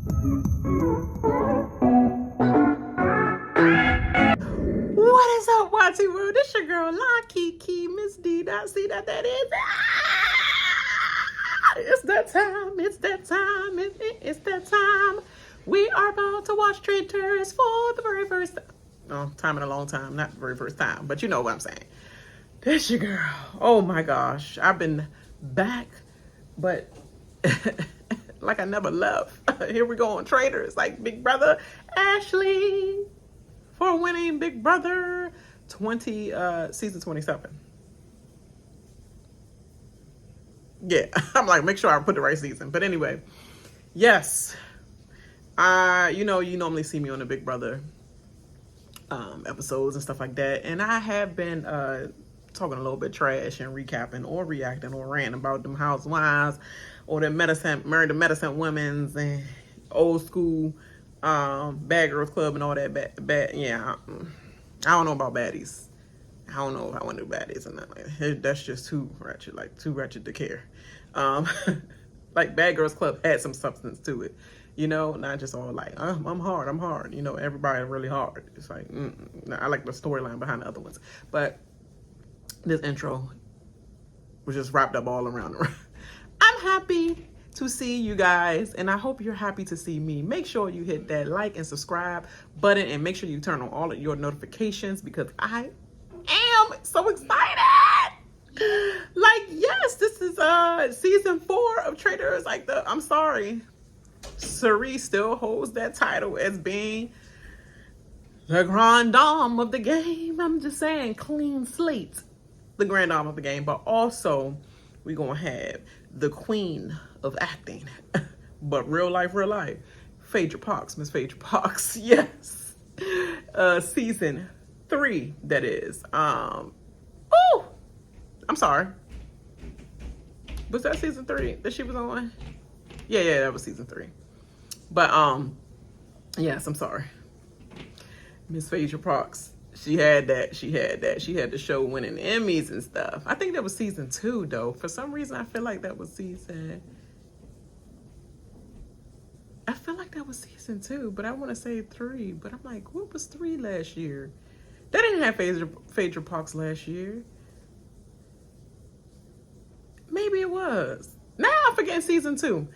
What is up, YT World? This your girl, La Kiki, Miss D. Not see that is. It's that time. It's that time. It's that time. We are about to watch Traitors for the very first time. Oh, time in a long time. Not the very first time, but you know what I'm saying. This your girl. Oh my gosh. I've been back, but like I never left. Here we go on Traitors, like Big Brother Ashley for winning Big Brother season 27. Yeah, I'm like, make sure I put the right season. But anyway, yes. You normally see me on the Big Brother episodes and stuff like that. And I have been talking a little bit trash and recapping or reacting or ranting about them housewives or the married to medicine women's and old school Bad Girls Club and all that bad. Yeah, I don't know about baddies. I don't know if I want to do baddies or not. That's just too ratchet, like too ratchet to care. Like Bad Girls Club had some substance to it, not just all like I'm hard. Everybody really hard. It's like I like the storyline behind the other ones, but this intro was just wrapped up all around. I'm happy to see you guys, and I hope you're happy to see me. Make sure you hit that like and subscribe button, and make sure you turn on all of your notifications because I am so excited. Like, yes, this is season 4 of Traitors. I'm sorry, Cerie still holds that title as being the grand dame of the game. I'm just saying, clean slate, the grand dame of the game. But also, we're gonna have the queen of acting, but real life, Phaedra Parks, Miss Phaedra Parks. Yes, season 3, that is. I'm sorry. Was that season 3 that she was on? Yeah, that was season 3. But yes, I'm sorry. Miss Phaedra Parks. She had that. She had the show winning Emmys and stuff. I think that was season 2 though. For some reason I feel like that was season 2, but I want to say 3. But I'm like, what was 3 last year? They didn't have Phaedra Parks last year. Maybe it was. Now I'm forgetting season 2.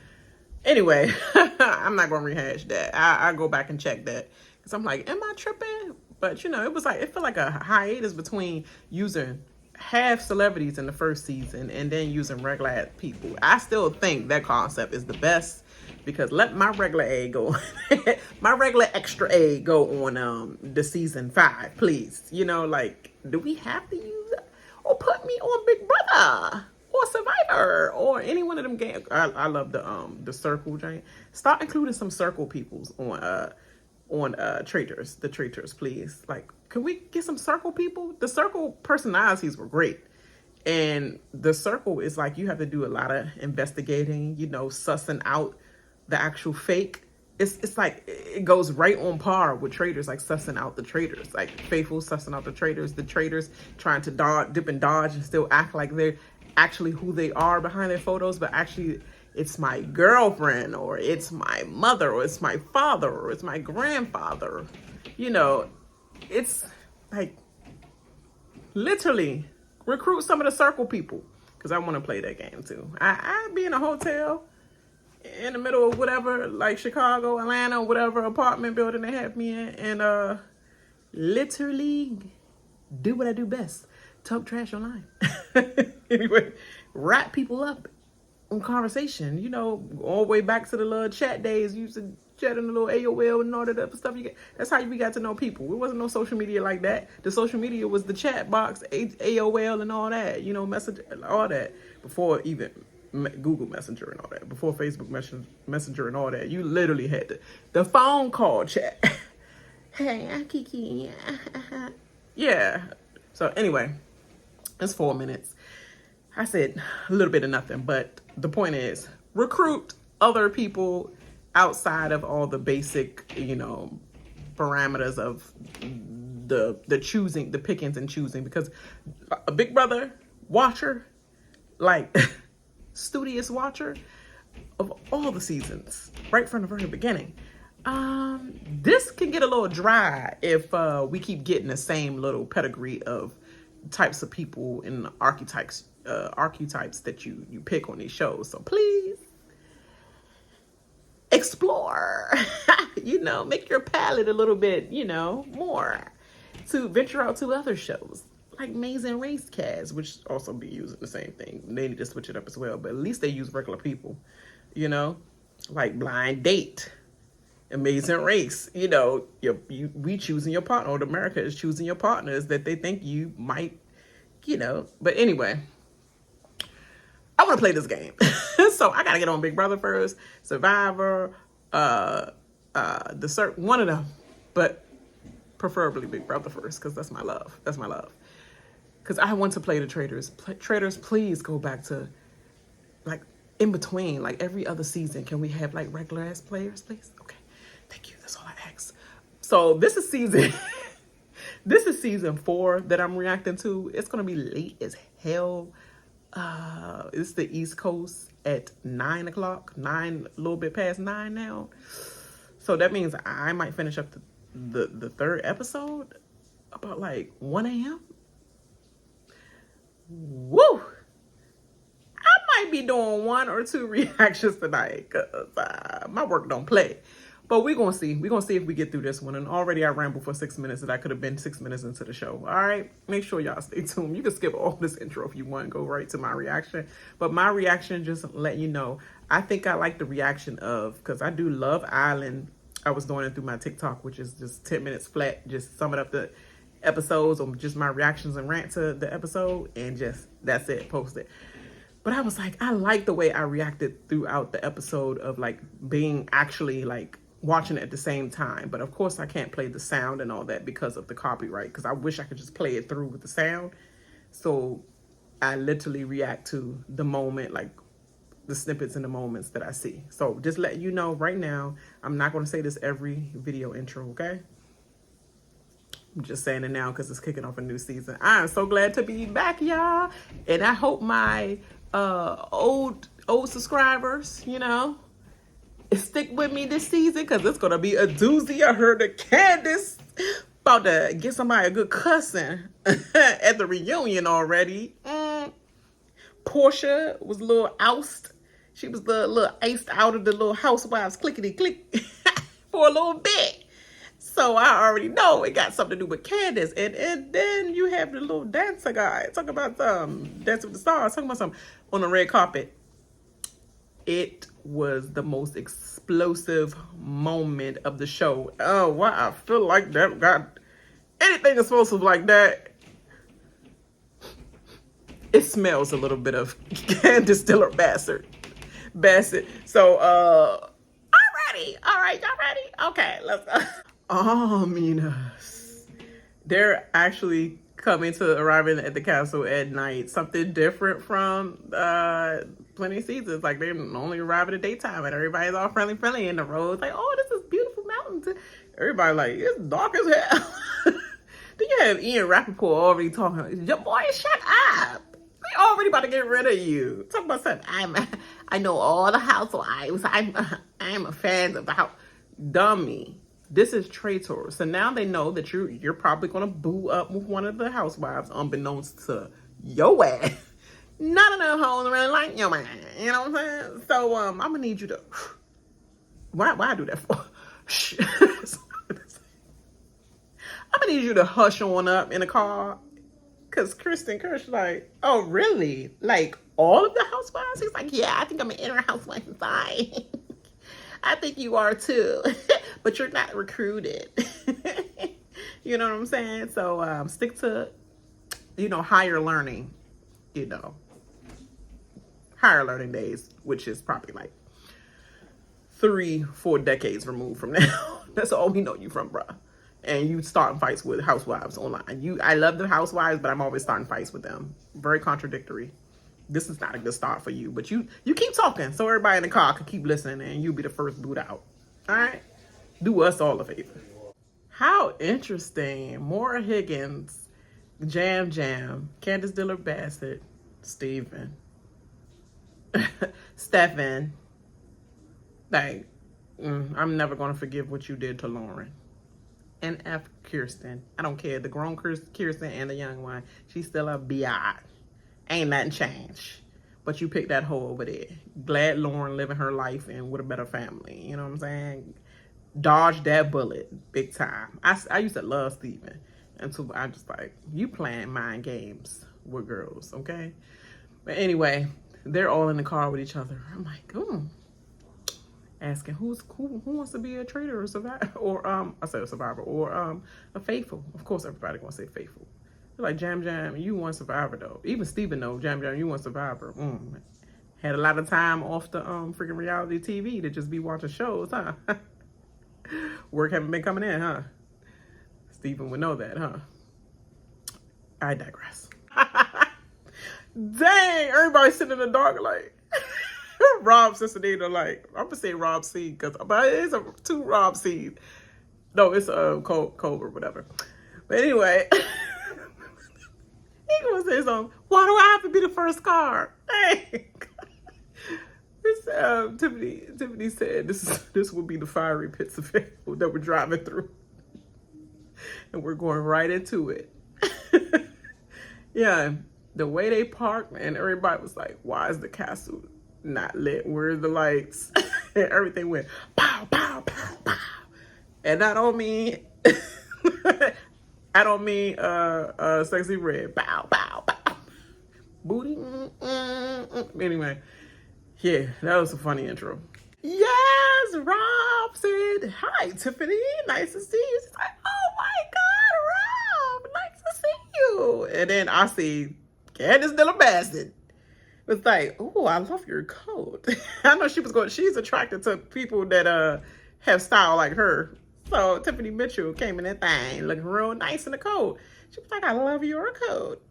Anyway, I'm not going to rehash that. I go back and check that. Because I'm like, am I tripping? But, it was like, it felt like a hiatus between using half celebrities in the first season and then using regular people. I still think that concept is the best because let my regular A go, my regular extra A go on the season 5, please. Do we have to use it? Or put me on Big Brother? Or Survivor, or any one of them games. I love the circle giant. Start including some circle peoples on Traitors, the Traitors, please. Like, can we get some circle people? The circle personalities were great, and the circle is like you have to do a lot of investigating, sussing out the actual fake. It's like it goes right on par with Traitors, like sussing out the traitors, like Faithful sussing out the traitors trying to dip and dodge and still act like they're actually who they are behind their photos, but actually it's my girlfriend, or it's my mother, or it's my father, or it's my grandfather. It's like literally recruit some of the circle people because I want to play that game too. I'd be in a hotel in the middle of whatever, like Chicago, Atlanta, whatever apartment building they have me in, and literally do what I do best. Talk trash online. Anyway, wrap people up on conversation. All the way back to the little chat days. You used to chat in the little AOL and all that other stuff. That's how we got to know people. It wasn't no social media like that. The social media was the chat box, AOL and all that. Messenger, all that. Before even Google Messenger and all that. Before Facebook Messenger and all that. You literally had the phone call chat. Hey, I'm Kiki. Yeah. So anyway, it's 4 minutes. I said a little bit of nothing, but the point is recruit other people outside of all the basic, parameters of the choosing, the pickings and choosing, because a Big Brother watcher, like studious watcher, of all the seasons, right from the very beginning. This can get a little dry if we keep getting the same little pedigree of types of people and archetypes that you pick on these shows. So please explore, make your palette a little bit, more to venture out to other shows like Maze and Race Cast, which also be using the same thing. They need to switch it up as well, but at least they use regular people, like Blind Date, Amazing Race. We choosing your partner, or America is choosing your partners that they think you might, But anyway, I want to play this game. So I got to get on Big Brother first, Survivor, one of them, but preferably Big Brother first, because that's my love. That's my love. Because I want to play the Traitors. Traitors, please go back to, like, in between, like, every other season. Can we have, like, regular-ass players, please? Okay. Thank you. That's all I ask. So this is season... this is season 4 that I'm reacting to. It's going to be late as hell. It's the East Coast at 9 o'clock. A little bit past 9 now. So that means I might finish up the third episode about, like, 1 a.m. Woo! I might be doing 1 or 2 reactions tonight because my work don't play. But we're going to see. We're going to see if we get through this one. And already I rambled for 6 minutes that I could have been 6 minutes into the show. All right? Make sure y'all stay tuned. You can skip all this intro if you want and go right to my reaction. But my reaction, just let you know, I think I like the reaction of, because I do Love Island. I was doing it through my TikTok, which is just 10 minutes flat, just summing up the episodes or just my reactions and rant to the episode, and just that's it, post it. But I was like, I like the way I reacted throughout the episode of, like, being actually, like, watching it at the same time. But of course I can't play the sound and all that because of the copyright, because I wish I could just play it through with the sound. So I literally react to the moment, like the snippets and the moments that I see. So just let you know right now, I'm not going to say this every video intro, okay? I'm just saying it now because it's kicking off a new season. I'm so glad to be back, y'all. And I hope my old subscribers, stick with me this season, because it's going to be a doozy. I heard that Candiace about to get somebody a good cussing at the reunion already. Porsha was a little oust. She was the little iced out of the little housewives clickety click for a little bit. So I already know it got something to do with Candiace. And then you have the little dancer guy. Talk about Dance with the Stars. Talking about something on the red carpet. It was the most explosive moment of the show. Oh, why I feel like that got anything explosive like that. It smells a little bit of Candiace Dillard-Bassett. So, alrighty. All right, y'all ready? Okay, let's go. They're actually coming to arriving at the castle at night. Something different from plenty of seasons. Like, they only arrive at the daytime and everybody's all friendly in the roads. Like, oh, this is beautiful mountains. Everybody like, it's dark as hell. Then you have Ian Rapaport already talking. Your boy, shut up. They already about to get rid of you. Talk about something. I know all the housewives. I'm a fan of the house. Dummy. This is Traitors. So now they know that you're probably going to boo up with one of the housewives, unbeknownst to your ass. None of them hoes really like your man. You know what I'm saying? So I'm going to need you to... Why I do that for? I'm going to need you to hush on up in the car. Because Kristen Kirsch like, oh, really? Like, all of the housewives? He's like, yeah, I think I'm an inner housewife inside. I think you are too. But you're not recruited. You know what I'm saying? So stick to, higher learning, higher learning days, which is probably like 3-4 decades removed from now. That's all we know you from, bruh. And you starting fights with housewives online. I love the housewives, but I'm always starting fights with them. Very contradictory. This is not a good start for you, but you keep talking so everybody in the car can keep listening and you'll be the first boot out. All right? Do us all a favor. How interesting. Maura Higgins, Jam, Candiace Dillard-Bassett, Stephen, Like, I'm never going to forgive what you did to Lauren. And F Kirsten. I don't care. The grown Kirsten and the young one. She's still a B.I. Ain't nothing changed. But you picked that hoe over there. Glad Lauren living her life and with a better family. You know what I'm saying? Dodge that bullet big time. I used to love Steven. Until I just like, you playing mind games with girls, okay? But anyway, they're all in the car with each other. I'm like, asking who wants to be a traitor or survivor, or I said a survivor, or a faithful. Of course, everybody gonna say faithful. They're like, Jam, you want survivor though. Even Steven knows, Jam, you want survivor. Had a lot of time off the freaking reality TV to just be watching shows, huh? Work haven't been coming in, huh? Steven would know that, huh? I digress. Dang, everybody sitting in the dark like. Rob Cesternino, like, I'm gonna say Rob C, but it's two Rob C's. No, it's Cole or whatever. But anyway, he gonna say something. Why do I have to be the first car? Hey, Tiffany said this will be the fiery pits of hell that we're driving through, and we're going right into it. Yeah, the way they parked, and everybody was like, "Why is the castle not lit? Where's the lights?" And everything went pow, pow, pow, pow. And I don't mean sexy red. Pow, pow, pow. Booty. Anyway, yeah, that was a funny intro. Yes, Rob said, "Hi, Tiffany. Nice to see you." She's like, "Oh my God, Rob, nice to see you." And then I see Candiace Dillard-Bassett. It's like, oh, I love your coat. I know she's attracted to people that have style like her. So Tiffany Mitchell came in that thing looking real nice in the coat. She was like, I love your coat.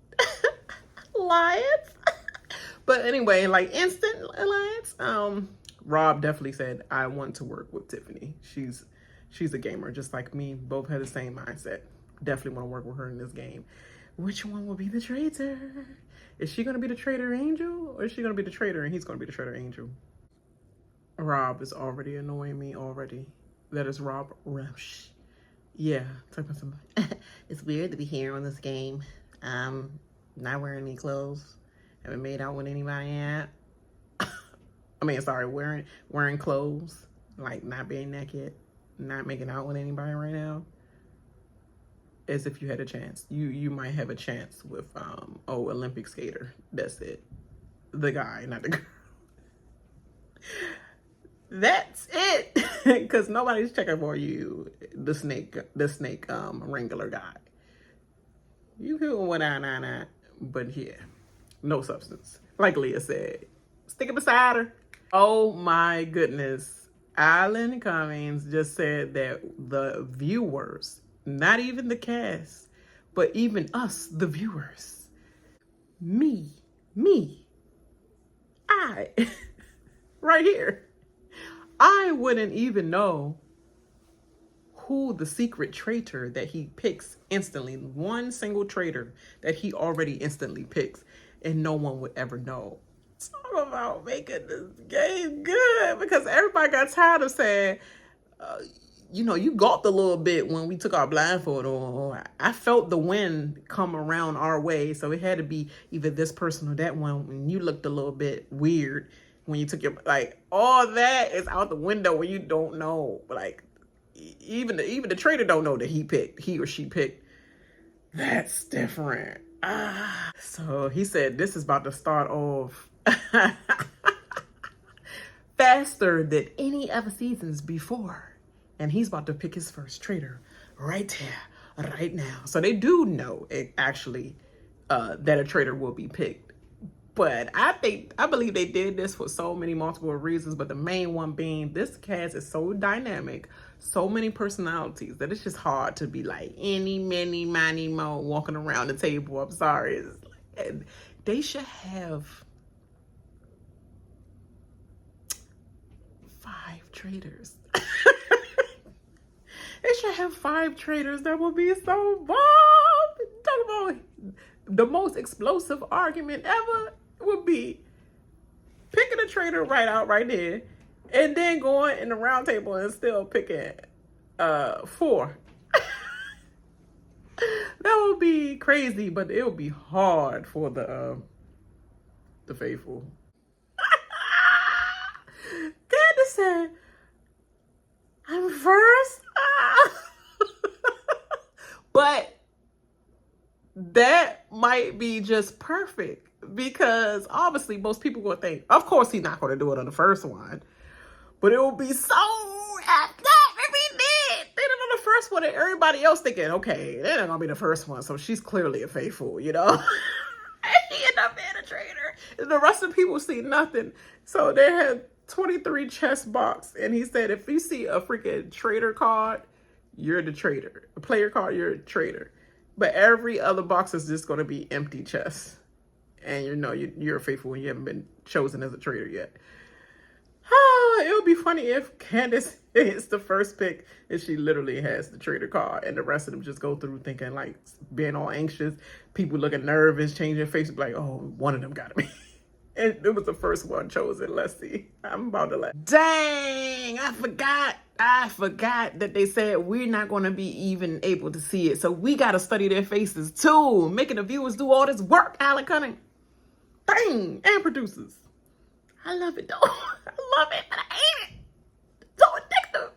Alliance. But anyway, like instant alliance. Rob definitely said, I want to work with Tiffany. She's a gamer just like me. Both had the same mindset. Definitely want to work with her in this game. Which one will be the traitor? Is she going to be the traitor angel? Or is she going to be the traitor and he's going to be the traitor angel? Rob is already annoying me already. That is Rob Rausch. Yeah. It's weird to be here on this game. Not wearing any clothes. Haven't made out with anybody yet. I mean, sorry, wearing clothes. Like not being naked. Not making out with anybody right now. As if you had a chance. You might have a chance with Olympic skater. That's it. The guy, not the girl. That's it. Because nobody's checking for you. The snake wrangler guy. You feel what I but yeah, no substance. Like Leah said, stick it beside her. Oh my goodness. Alan Cummings just said that the viewers, not even the cast, but even us, the viewers, I, right here, I wouldn't even know who the secret traitor that he picks instantly, one single traitor that he already instantly picks, and no one would ever know. Talk about making this game good, because everybody got tired of saying, you gulped a little bit when we took our blindfold on. I felt the wind come around our way, so it had to be either this person or that one. When you looked a little bit weird when you took your, like, all that is out the window when you don't know. Like, even the traitor don't know that he or she picked. That's different. So he said this is about to start off faster than any other seasons before. And he's about to pick his first traitor right here, right now. So they do know actually that a traitor will be picked. But I believe they did this for so many multiple reasons. But the main one being this cast is so dynamic, so many personalities that it's just hard to be like any, many, miny, mo walking around the table. I'm sorry. It's like, they should have 5 traitors. They should have 5 traitors. That would be so bomb. Talk about the most explosive argument ever would be picking a traitor right out right there And then going in the round table and still picking 4. That would be crazy, but it would be hard for the faithful. Candiace said, I'm first. But that might be just perfect because obviously most people will think, of course he's not going to do it on the first one, but it will be so apt if he did. They did on the first one and everybody else thinking, okay, they're not going to be the first one, so she's clearly a faithful, you know? And he ended up being a traitor. And the rest of the people see nothing. So they had 23 chess box, and he said, if you see a freaking traitor card, you're the traitor. A player card, you're a traitor. But every other box is just going to be empty chess. And you know, you're a faithful when you haven't been chosen as a traitor yet. It would be funny if Candiace hits the first pick and she literally has the traitor card and the rest of them just go through thinking like being all anxious. People looking nervous, changing faces like, oh, one of them got me. And it was the first one chosen. Let's see. I'm about to laugh. Dang, I forgot that they said we're not going to be even able to see it. So we got to study their faces too. Making the viewers do all this work, Alec Cumming. Dang, and producers. I love it though. I love it, but I hate it. It's so addictive.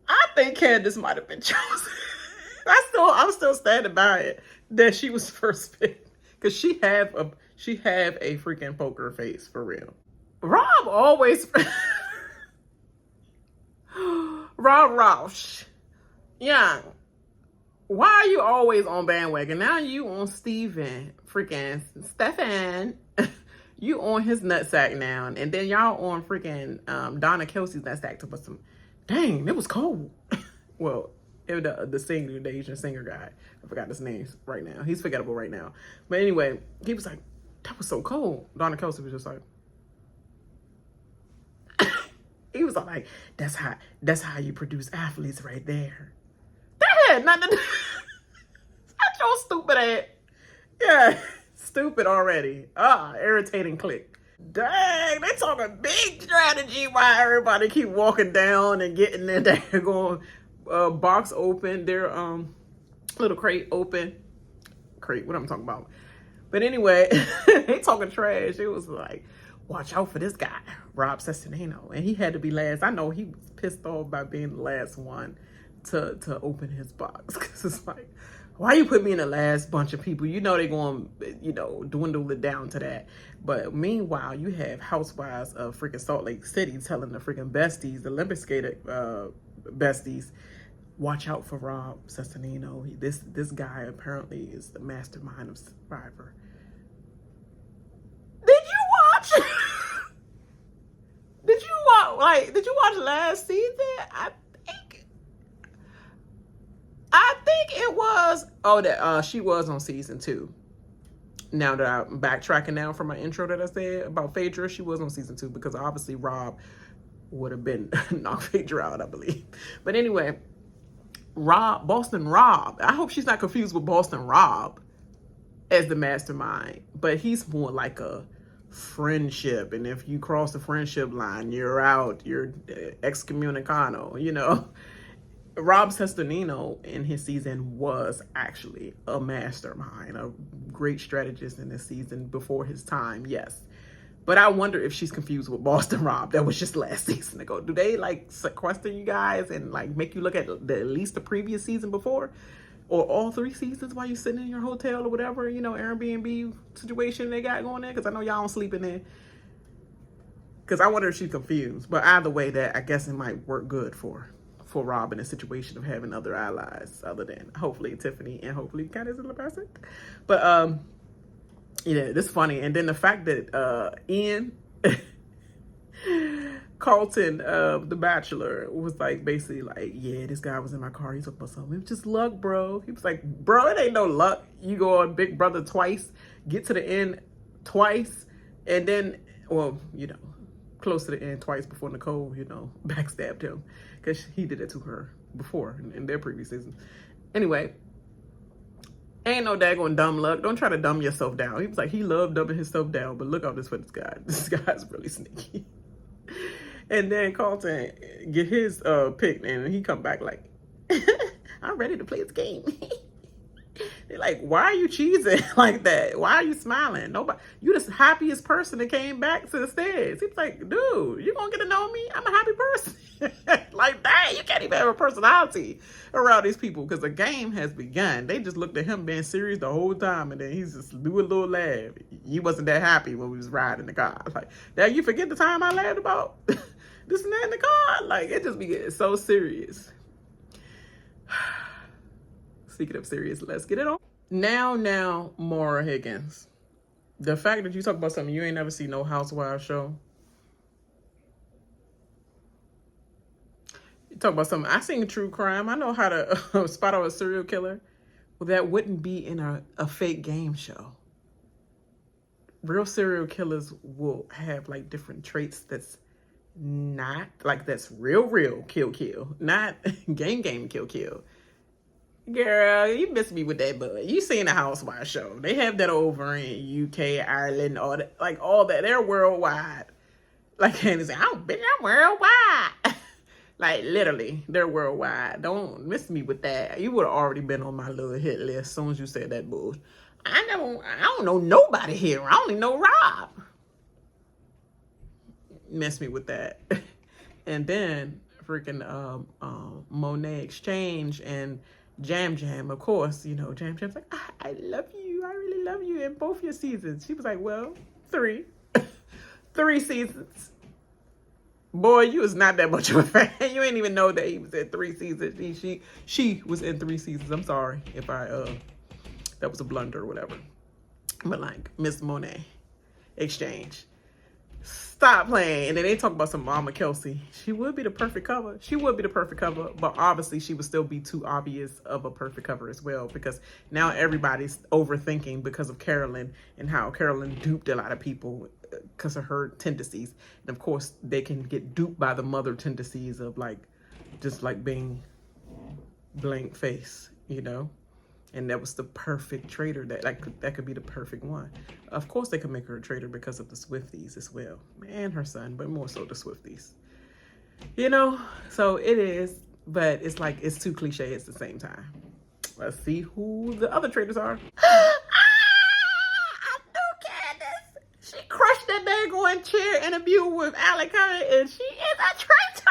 I think Candiace might have been chosen. I'm still standing by it that she was first picked because she have a freaking poker face for real. Rob always Rob Rausch. Yeah. Why are you always on bandwagon? Now you on Stephen. Freaking Stefan. You on his nutsack now. And then y'all on freaking Donna Kelce's nutsack to put some. Dang, it was cold. Well, it was the singer, the Asian singer guy. I forgot his name right now. He's forgettable right now. But anyway, he was like, that was so cold. Donna Kelce was just like, he was like, that's how you produce athletes right there. That had nothing to do. That's your stupid ass. Yeah, stupid already. Irritating click. Dang, they talking big strategy while everybody keep walking down and getting their daggone box open, their little crate open. Crate, what I'm talking about. But anyway, they talking trash. It was like, watch out for this guy, Rob Cesternino. And he had to be last. I know he was pissed off by being the last one to open his box. Because it's like, why you put me in the last bunch of people? You know they're going, dwindle it down to that. But meanwhile, you have housewives of freaking Salt Lake City telling the freaking besties, the Olympic skater besties, watch out for Rob Cesternino. This guy apparently is the mastermind of Survivor. Did you watch last season? I think it was, that she was on season 2. Now that I'm backtracking now from my intro that I said about Phaedra, she was on season 2 because obviously Rob would have been knocked Phaedra out, I believe. But anyway, Boston Rob. I hope she's not confused with Boston Rob as the mastermind, but he's more like a friendship. And if you cross the friendship line, you're out. You're excommunicado, Rob Cesternino in his season was actually a mastermind, a great strategist in this season before his time, yes. But I wonder if she's confused with Boston Rob. That was just last season ago. Do they sequester you guys and make you look at at least the previous season before? Or all 3 seasons while you're sitting in your hotel or whatever, Airbnb situation they got going there? Because I know y'all don't sleep in there. Because I wonder if she's confused. But either way, that I guess it might work good for Rob in a situation of having other allies other than hopefully Tiffany and hopefully Candiace and Dillard-Bassett. But this is funny. And then the fact that Ian Colton, the Bachelor, was basically yeah, this guy was in my car. He's talking about something. It was just luck, bro. He was like, bro, it ain't no luck. You go on Big Brother twice, get to the end twice, and then, close to the end twice before Nicole, backstabbed him. Because he did it to her before in their previous season. Anyway, ain't no daggone dumb luck. Don't try to dumb yourself down. He was like, he loved dumbing himself down, but look out this for this guy. This guy's really sneaky. And then Colton get his pick, and he come back like, I'm ready to play this game. They're like, why are you cheesing like that? Why are you smiling? Nobody, you the happiest person that came back to the stage. He's like, dude, you gonna get to know me? I'm a happy person. Like that, you can't even have a personality around these people because the game has begun. They just looked at him being serious the whole time, and then he's just doing a little laugh. He wasn't that happy when we was riding the car. Like, now you forget the time I laughed about this and that in the car. Like, it just be getting so serious. Speaking of serious, let's get it on. Now, Maura Higgins. The fact that you talk about something you ain't never seen no Housewives show. You talk about something. I seen true crime. I know how to spot out a serial killer. Well, that wouldn't be in a fake game show. Real serial killers will have like different traits that's not like that's real kill. Not game kill. Girl, you missed me with that, bud. You seen the Housewives show. They have that over in UK, Ireland, all that. Like, all that. They're worldwide. Like Candiace said, I'm worldwide. Like, literally, they're worldwide. Don't miss me with that. You would have already been on my little hit list as soon as you said that bullshit. I don't know nobody here. I only know Rob. Miss me with that. And then, freaking Monét Exchange and Jam, of course, you know, Jam's like, I love you. I really love you in both your seasons. She was like, well, 3. 3 seasons. Boy, you was not that much of a fan. You ain't even know that he was in 3 seasons. She was in 3 seasons. I'm sorry if that was a blunder or whatever. But like, Miss Monét Exchange. Stop playing. And then they talk about some Mama Kelce. She would be the perfect cover. But obviously she would still be too obvious of a perfect cover as well, because now everybody's overthinking because of Carolyn and how Carolyn duped a lot of people because of her tendencies. And of course they can get duped by the mother tendencies of like, just like being blank face, you know? And that was the perfect traitor. That could be the perfect one. Of course, they could make her a traitor because of the Swifties as well, and her son, but more so the Swifties. You know, so it is, but it's like it's too cliche at the same time. Let's see who the other traitors are. I knew Candiace. She crushed that daggone chair interview with Alec Curry, and she is a traitor.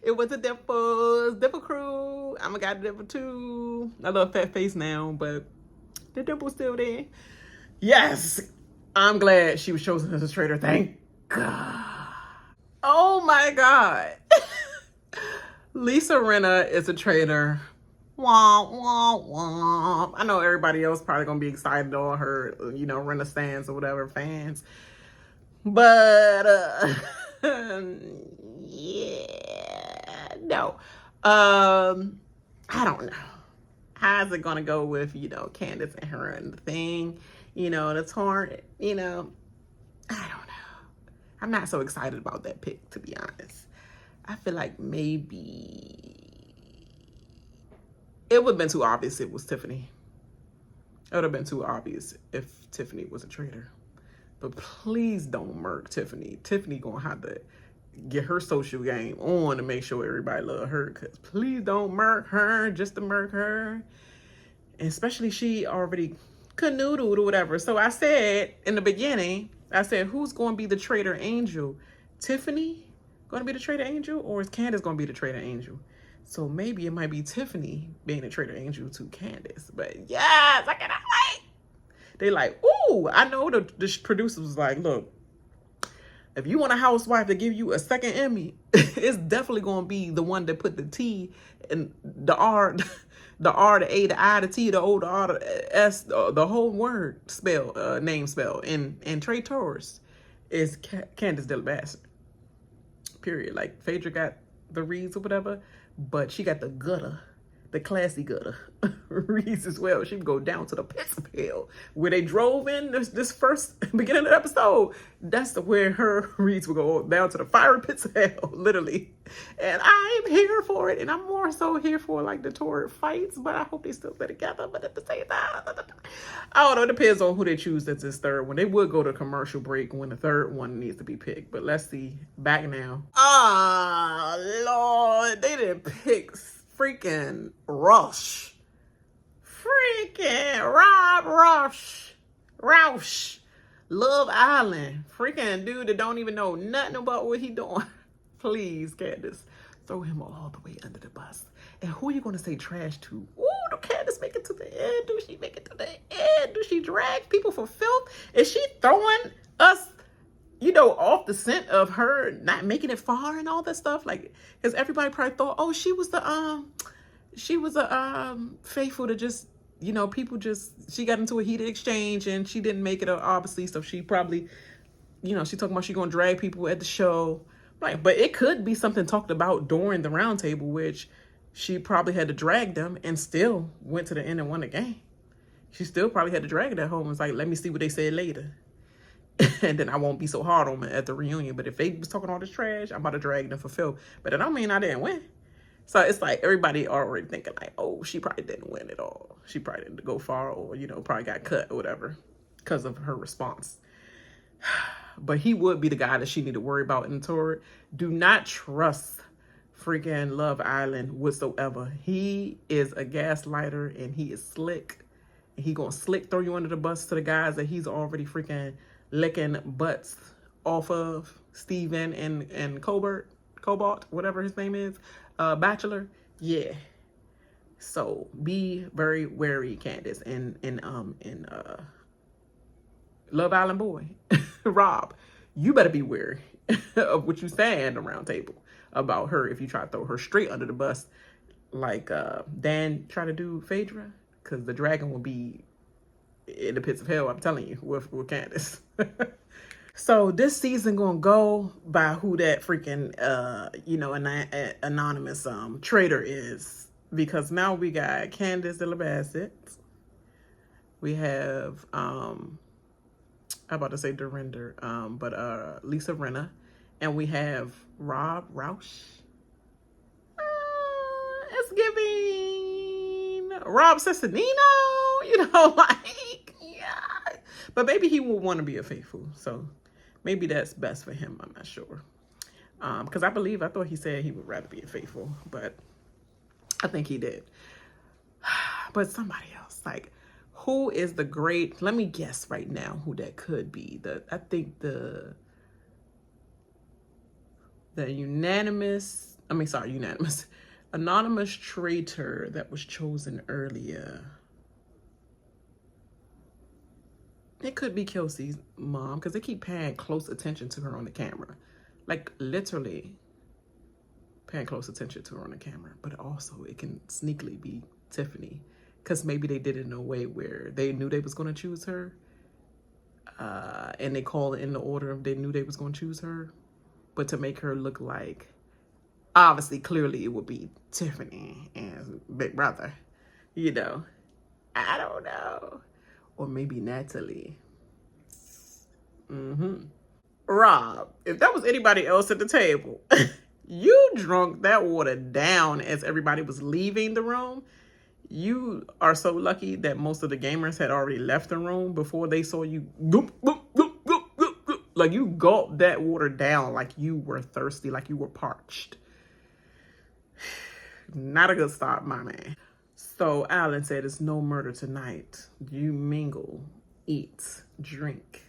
It was a dimple crew. I'm a guy dimple too. I love fat face now, but the dimple's still there. Yes, I'm glad she was chosen as a traitor. Thank God. Oh my God. Lisa Rinna is a traitor. Womp, womp, womp. I know everybody else probably gonna be excited on her, you know, Rinna stands or whatever, fans. But yeah, no. I don't know. How's it gonna go with, you know, Candiace and her and the thing, you know, the torn, you know, I don't know. I'm not so excited about that pick, to be honest. I feel like maybe it would have been too obvious it was Tiffany. It would have been too obvious if Tiffany was a traitor. But please don't murk Tiffany. Tiffany gonna have to get her social game on to make sure everybody love her. Cause please don't murk her just to murk her. And especially she already canoodled or whatever. So I said in the beginning, I said, who's going to be the traitor angel? Tiffany going to be the traitor angel, or is Candiace going to be the traitor angel? So maybe it might be Tiffany being the traitor angel to Candiace. But yes, I cannot wait. They like, ooh, I know the producers was like, look, if you want a housewife to give you a second Emmy, it's definitely going to be the one that put the T and the R, the R, the A, the I, the T, the O, the R, the S, the whole word spell, name spell in Traitors is Candiace Dillard-Bassett. Period. Like Phaedra got the reads or whatever, but she got the gutter the classy gutter reads as well. She would go down to the pits of hell where they drove in this first beginning of the episode. That's where her reads would go down to the fiery pits of hell, literally. And I'm here for it, and I'm more so here for like the torrid fights, but I hope they still stay together. But at the same time, I don't know. It depends on who they choose as this third one. They would go to commercial break when the third one needs to be picked, but let's see. Back now. Ah, Lord, they didn't pick freaking Rausch. Freaking Rausch. Love Island. Freaking dude that don't even know nothing about what he doing. Please, Candiace, throw him all the way under the bus. And who are you going to say trash to? Ooh, do Candiace make it to the end? Do she make it to the end? Do she drag people for filth? Is she throwing us, you know, off the scent of her not making it far and all that stuff? Like, because everybody probably thought, oh, she was faithful to just, you know, people just, she got into a heated exchange and she didn't make it, obviously. So she probably, you know, she talking about she going to drag people at the show. Right, but it could be something talked about during the round table, which she probably had to drag them and still went to the end and won the game. She still probably had to drag it at home and was like, let me see what they said later. And then I won't be so hard on them at the reunion. But if they was talking all this trash, I'm about to drag them for Phil. But that don't mean I didn't win. So it's like everybody already thinking like, oh, she probably didn't win at all. She probably didn't go far, or, you know, probably got cut or whatever because of her response. But he would be the guy that she need to worry about in the tour. Do not trust freaking Love Island whatsoever. He is a gaslighter and he is slick. And he gonna slick throw you under the bus to the guys that he's already freaking licking butts off of. Steven and Cobalt, whatever his name is. Bachelor. Yeah. So be very wary, Candiace. And Love Island boy, Rob, you better be wary of what you say in the round table about her if you try to throw her straight under the bus like Dan tried to do Phaedra, because the dragon will be in the pits of hell, I'm telling you, with Candiace. So this season gonna go by who that freaking, you know, anonymous traitor is, because now we got Candiace Dillard-Bassett. We have, I'm about to say Dorinda, but Lisa Rinna. And we have Rausch. It's giving Rob Cesternino, you know, like, yeah. But maybe he will want to be a faithful. So maybe that's best for him. I'm not sure. Because I thought he said he would rather be a faithful, but I think he did. But somebody else, like, who is the great, let me guess right now who that could be. I think the anonymous traitor that was chosen earlier. It could be Kelce's mom, because they keep paying close attention to her on the camera. Like, literally paying close attention to her on the camera. But also, it can sneakily be Tiffany, because maybe they did it in a way where they knew they was going to choose her. And they called it in the order of they knew they was going to choose her. But to make her look like, obviously, clearly, it would be Tiffany and Big Brother. You know, I don't know. Or maybe Natalie. Rob, if that was anybody else at the table, you drunk that water down as everybody was leaving the room. You are so lucky that most of the gamers had already left the room before they saw you. Goop, goop, goop, goop, goop, goop. Like, you gulped that water down like you were thirsty, like you were parched. Not a good start, my man. So Alan said, it's no murder tonight. You mingle, eat, drink.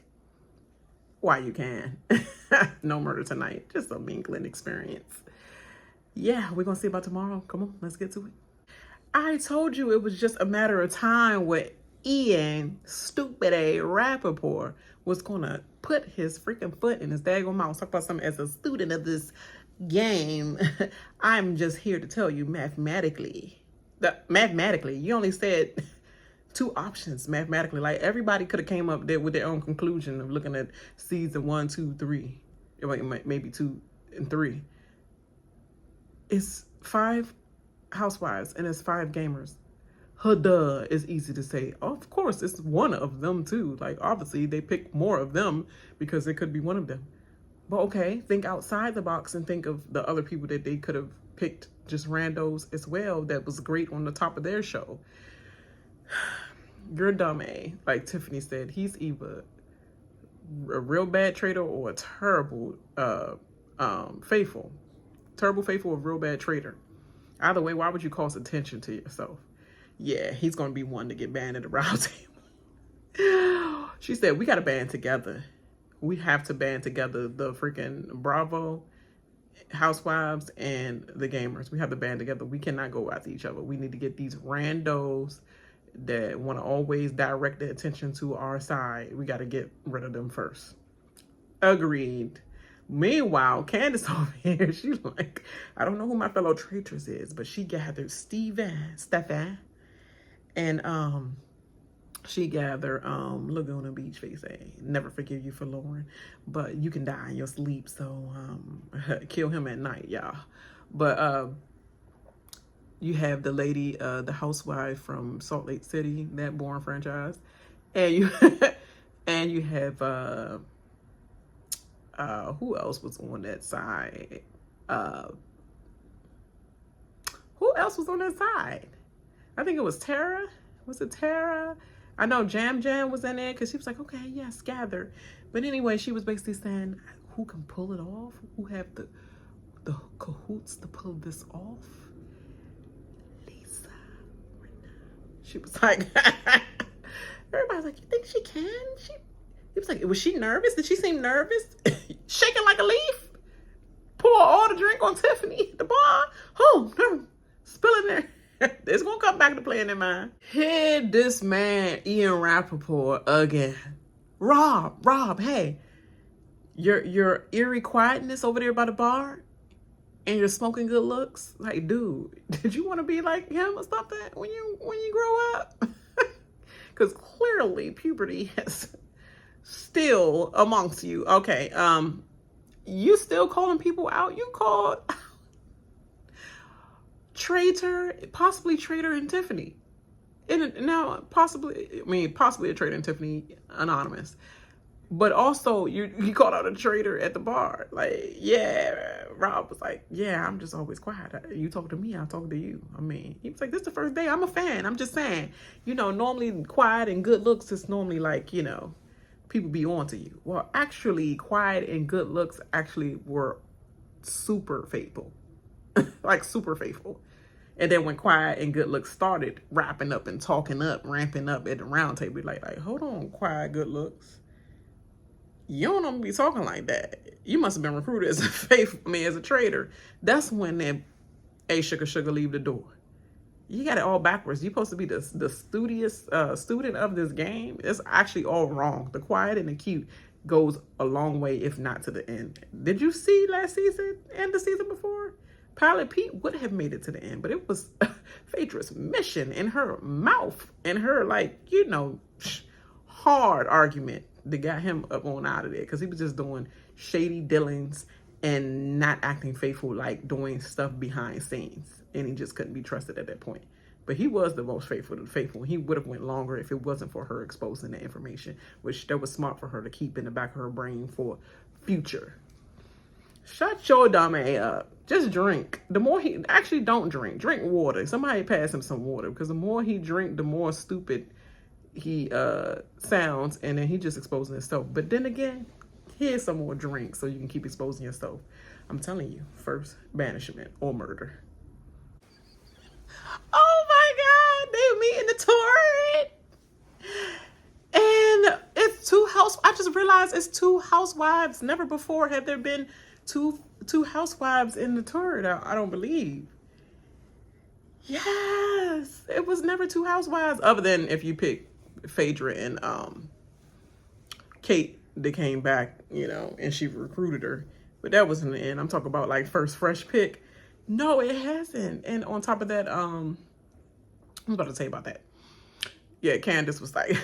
Why you can. No murder tonight. Just a mingling experience. Yeah, we're going to see about tomorrow. Come on, let's get to it. I told you it was just a matter of time where Ian, stupid A Rapaport, was going to put his freaking foot in his daggone mouth. Talk about something as a student of this game. I'm just here to tell you mathematically, you only said two options mathematically. Like, everybody could have came up there with their own conclusion of looking at season 1, 2, 3, maybe 2 and 3. It's 5 housewives and it's 5 gamers. Duh is easy to say. Of course, it's one of them too. Like, obviously, they pick more of them because it could be one of them. But okay, think outside the box and think of the other people that they could have picked, just randos as well, that was great on the top of their show. You're dumb, A. Like Tiffany said, he's either a real bad traitor or a terrible faithful. Terrible faithful or real bad traitor. Either way, why would you cause attention to yourself? Yeah, he's going to be one to get banned at the round table. She said, we got to band together. We have to band together the freaking Bravo housewives and the gamers. We have to band together. We cannot go after each other. We need to get these randos that want to always direct the attention to our side. We got to get rid of them first. Agreed. Meanwhile, Candiace over here, she's like, I don't know who my fellow Traitors is, but she gathered Stefan, and she gathered Laguna Beach face. Never forgive you for Lauren, but you can die in your sleep, so kill him at night, y'all. But you have the lady, the housewife from Salt Lake City, that boring franchise, and you and you have who else was on that side? Who else was on that side? I think it was Tara. Was it Tara? I know Jam was in there because she was like, okay, yes, gather. But anyway, she was basically saying, who can pull it off? Who have the cahoots to pull this off? Lisa, Rinna. She was like, everybody's like, you think she can? He was like, was she nervous? Did she seem nervous? Shaking like a leaf? Pour all the drink on Tiffany at the bar? Oh, no. Spilling there. It's going to come back to play in their mind. Hit this man, Ian Rapaport, again. Rob, hey. Your eerie quietness over there by the bar and your smoking good looks? Like, dude, did you want to be like him or something when you grow up? Because clearly puberty has still amongst you. Okay, you still calling people out? You called traitor, possibly Traitor and Tiffany. And now possibly a Traitor and Tiffany anonymous. But also you called out a traitor at the bar. Like, yeah, Rob was like, yeah, I'm just always quiet. You talk to me, I'll talk to you. I mean, he was like, this is the first day. I'm a fan. I'm just saying, normally quiet and good looks is normally like, people be on to you. Well, actually, quiet and good looks actually were super faithful. Like, super faithful. And then when quiet and good looks started wrapping up and talking up, ramping up at the round table, like, hold on, quiet, good looks. You don't want to be talking like that. You must have been recruited as a traitor. That's when they sugar leave the door. You got it all backwards. You're supposed to be the studious student of this game. It's actually all wrong. The quiet and the cute goes a long way, if not to the end. Did you see last season and the season before? Pilot Pete would have made it to the end, but it was Phaedra's mission in her mouth and her, hard argument that got him up on out of there, because he was just doing shady dealings and not acting faithful, like doing stuff behind scenes, and he just couldn't be trusted at that point. But he was the most faithful of the faithful. He would have went longer if it wasn't for her exposing the information, which that was smart for her to keep in the back of her brain for future. Shut your dumb ass up. Just drink. The more he actually don't drink water. Somebody pass him some water, because the more he drink, the more stupid he sounds, and then he just exposing himself. But then again, here's some more drink so you can keep exposing yourself. I'm telling you, first banishment or murder. Oh my God, they meet in the turret, and it's I just realized it's 2 housewives. Never before have there been two housewives in the turret. I don't believe. Yes, it was never 2 housewives, other than if you pick Phaedra and Kate. They came back, and she recruited her, but that was in the end. I'm talking about like first fresh pick. No, it hasn't. And on top of that, I'm about to tell you about that. Yeah, Candiace was like,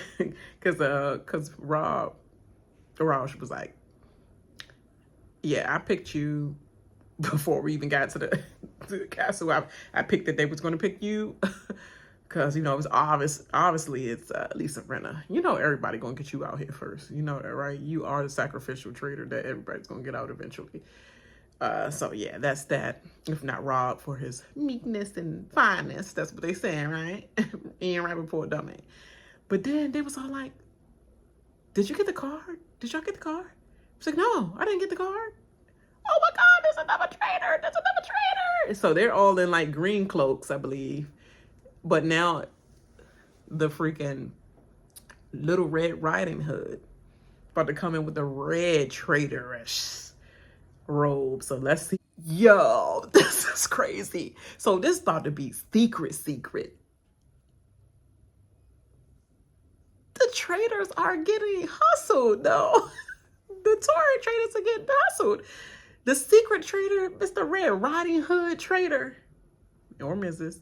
because Rausch was like, yeah, I picked you before we even got to Castle, I picked that they was going to pick you. Because, you know, it was obviously it's Lisa Rinna. You know everybody going to get you out here first. You know that, right? You are the sacrificial traitor that everybody's going to get out eventually. So, yeah, that's that. If not Rob for his meekness and fineness. That's what they saying, right? Ian Rapaport, dummy. But then they was all like, did you get the card? Did y'all get the card? It's like, no, I didn't get the card. Oh, my God, there's another traitor. There's another traitor. So they're all in, like, green cloaks, I believe. But now the freaking Little Red Riding Hood about to come in with the red traitorish robe. So let's see. Yo, this is crazy. So this is about to be secret. The traitors are getting hustled, though. The Tory traitors are getting hustled. The secret traitor, Mr. Red Riding Hood traitor, or Mrs.,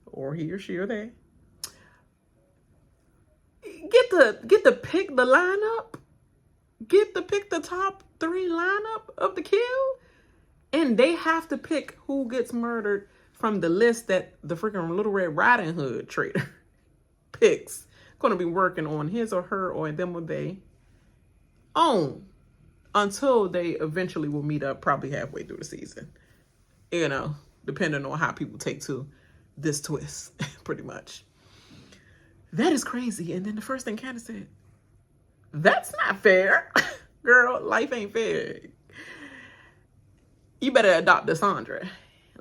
or he or she or they, get to pick the lineup, get to pick the top 3 lineup of the kill, and they have to pick who gets murdered from the list that the freaking Little Red Riding Hood traitor picks. Going to be working on his or her or them or they own until they eventually will meet up probably halfway through the season, you know, depending on how people take to this twist, pretty much. That is crazy. And then the first thing Candiace said, that's not fair. Girl, life ain't fair. You better adopt the Sandra.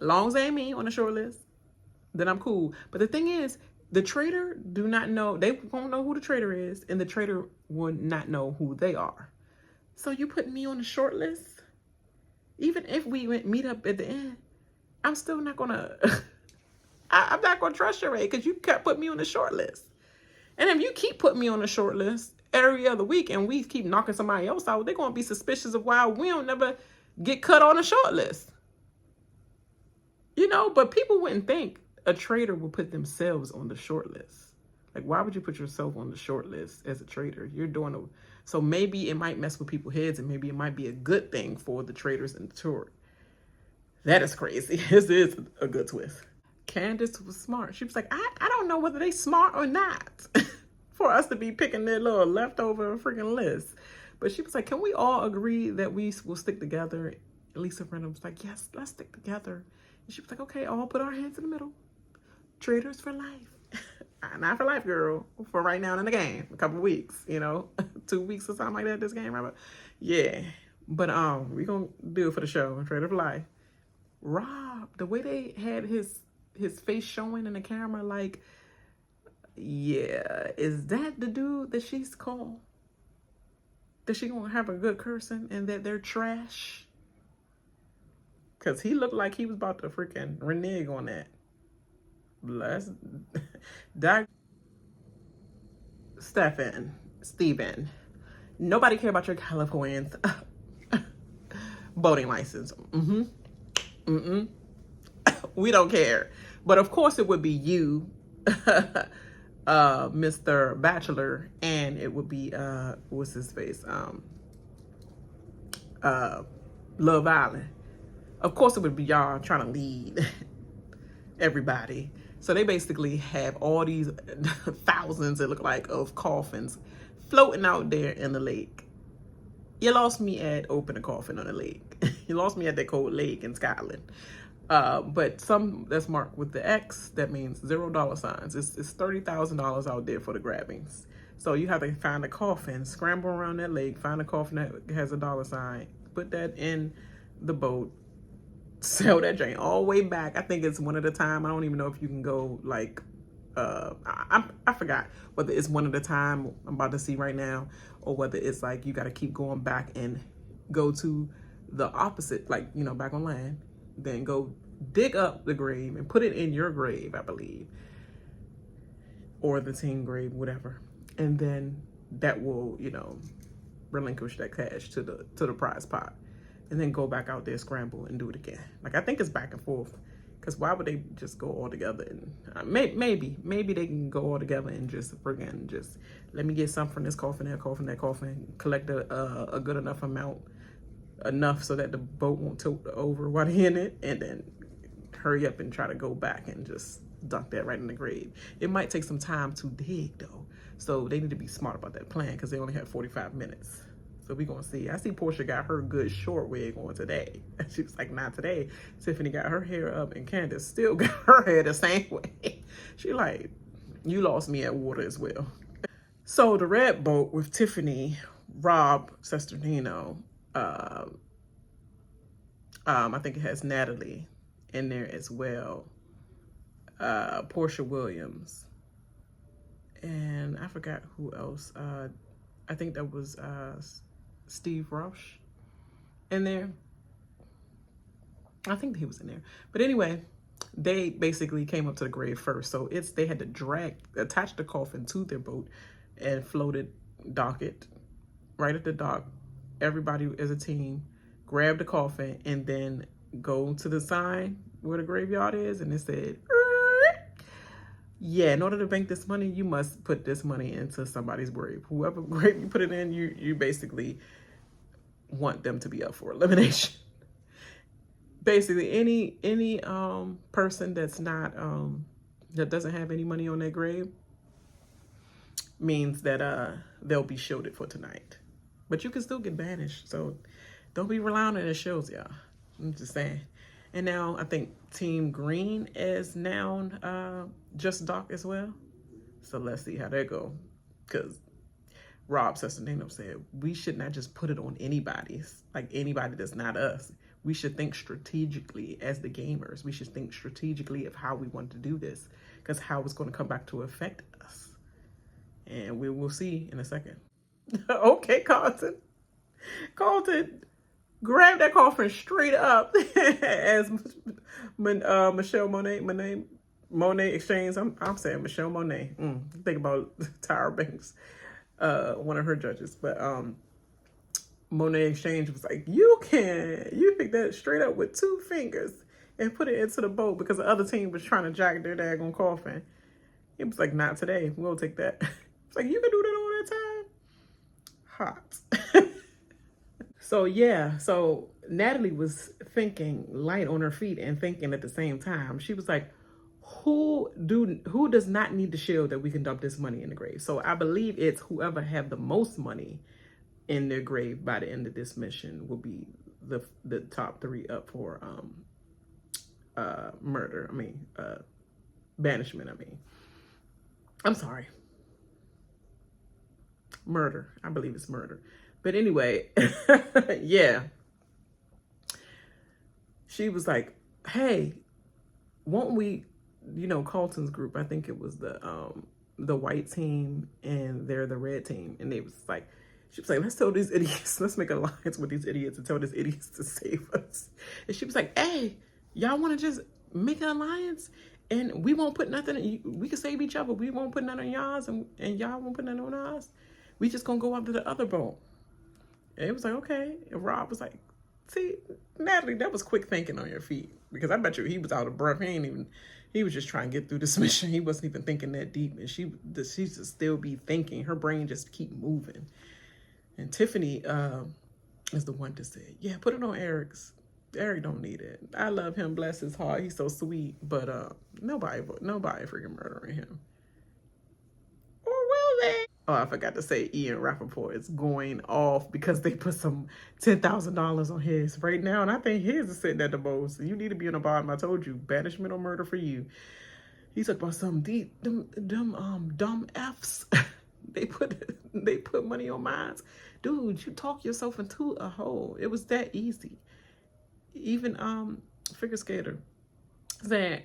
Long as it ain't me on the short list, then I'm cool. But the thing is, the traitor do not know. They won't know who the traitor is, and the traitor would not know who they are. So you put me on the short list? Even if we meet up at the end, I'm still not going to... I'm not going to trust your rate because you kept putting me on the short list. And if you keep putting me on the short list every other week and we keep knocking somebody else out, they're going to be suspicious of why we don't never get cut on a short list. You know, but people wouldn't think a traitor would put themselves on the short list. Like, why would you put yourself on the short list as a traitor? You're doing a... So maybe it might mess with people's heads and maybe it might be a good thing for the traitors in the tour. That is crazy. This is a good twist. Candiace was smart. She was like, I don't know whether they smart or not for us to be picking their little leftover freaking list. But she was like, can we all agree that we will stick together? Lisa Rinna was like, yes, let's stick together. And she was like, okay, all put our hands in the middle. Traitors for life. Not for life, girl. For right now in the game. A couple of weeks, you know. 2 weeks or something like that, this game, right? Yeah. But we're going to do it for the show. Traitor for life. Rob, the way they had his face showing in the camera, like, yeah, is that the dude that she's called? That she gonna have a good cursing and that they're trash? Because he looked like he was about to freaking renege on that. Bless. Steven. Nobody care about your Californians boating license. We don't care. But of course it would be you, Mr. Bachelor, and it would be what's his face? Love Island. Of course it would be y'all trying to lead everybody. So they basically have all these thousands, it look like, of coffins floating out there in the lake. You lost me at open a coffin on the lake. You lost me at that cold lake in Scotland. But some that's marked with the X, that means $0 signs. It's $30,000 out there for the grabbings. So you have to find a coffin, scramble around that lake, find a coffin that has a $1 sign, put that in the boat, sell that drain all the way back. I think it's one at a time. I don't even know if you can go like, I forgot whether it's one at a time I'm about to see right now, or whether it's like you got to keep going back and go to the opposite, like, you know, back on land, then go dig up the grave and put it in your grave, I believe, or the team grave, whatever. And then that will, you know, relinquish that cash to the prize pot, and then go back out there, scramble, and do it again. Like, I think it's back and forth, because why would they just go all together? And maybe they can go all together and just friggin' just let me get some from this coffin, that coffin, collect a good enough amount enough so that the boat won't tilt over while they're in it, and then hurry up and try to go back and just dunk that right in the grave. It might take some time to dig though, so they need to be smart about that plan because they only have 45 minutes. So we're gonna see. I see Porsha got her good short wig on today. She was like, not today. Tiffany got her hair up and Candiace still got her hair the same way. She like, you lost me at water as well. So the red boat with Tiffany, Rob, Cesternino, I think it has Natalie in there as well. Porsha Williams. And I forgot who else. I think that was Steve Rausch in there. I think he was in there. But anyway, they basically came up to the grave first. So they had to attach the coffin to their boat and dock it right at the dock. Everybody as a team grabbed the coffin and then go to the sign where the graveyard is, and it said, yeah, in order to bank this money, you must put this money into somebody's grave. Whoever grave you put it in, you basically want them to be up for elimination. Basically, any person that's not that doesn't have any money on their grave means that they'll be shielded for tonight. But you can still get banished, so don't be relying on the shields, y'all. I'm just saying. And now I think Team Green is now just docked as well. So let's see how that go. Because Rob Cesternino said we should not just put it on anybody's, like anybody that's not us. We should think strategically as the gamers. We should think strategically of how we want to do this, because how it's going to come back to affect us. And we will see in a second. Okay, Colton. Grab that coffin straight up as Michelle Monét exchange. I'm saying Michelle Monét. Think about Tyra Banks, one of her judges. But Monét exchange was like, you pick that straight up with 2 fingers and put it into the boat, because the other team was trying to jack their daggone coffin. It was like, not today. We'll take that. It's like, you can do that all that time. Hot. So yeah, so Natalie was thinking light on her feet and thinking at the same time. She was like, who does not need the shield that we can dump this money in the grave? So I believe it's whoever have the most money in their grave by the end of this mission will be the top 3 up for murder. Banishment. I'm sorry. Murder. I believe it's murder. But anyway, yeah. She was like, hey, won't we, Colton's group, I think it was the white team and they're the red team. And she was like, let's tell these idiots, let's make an alliance with these idiots and tell these idiots to save us. And she was like, hey, y'all want to just make an alliance and we won't put nothing, we can save each other. We won't put nothing on y'all's and y'all won't put nothing on ours. We just gonna go up to the other boat. And it was like, okay. And Rob was like, see, Natalie, that was quick thinking on your feet. Because I bet you he was out of breath. He was just trying to get through this mission. He wasn't even thinking that deep. And she should still be thinking. Her brain just keep moving. And Tiffany is the one to say, yeah, put it on Eric's. Eric don't need it. I love him, bless his heart. He's so sweet. But nobody freaking murdering him. Or will they? Oh, I forgot to say Ian Rapaport is going off because they put some $10,000 on his right now. And I think his is sitting at the most. You need to be on the bottom. I told you, banishment or murder for you. He talked about some dumb Fs. They put money on mines. Dude, you talk yourself into a hole. It was that easy. Even figure skater said,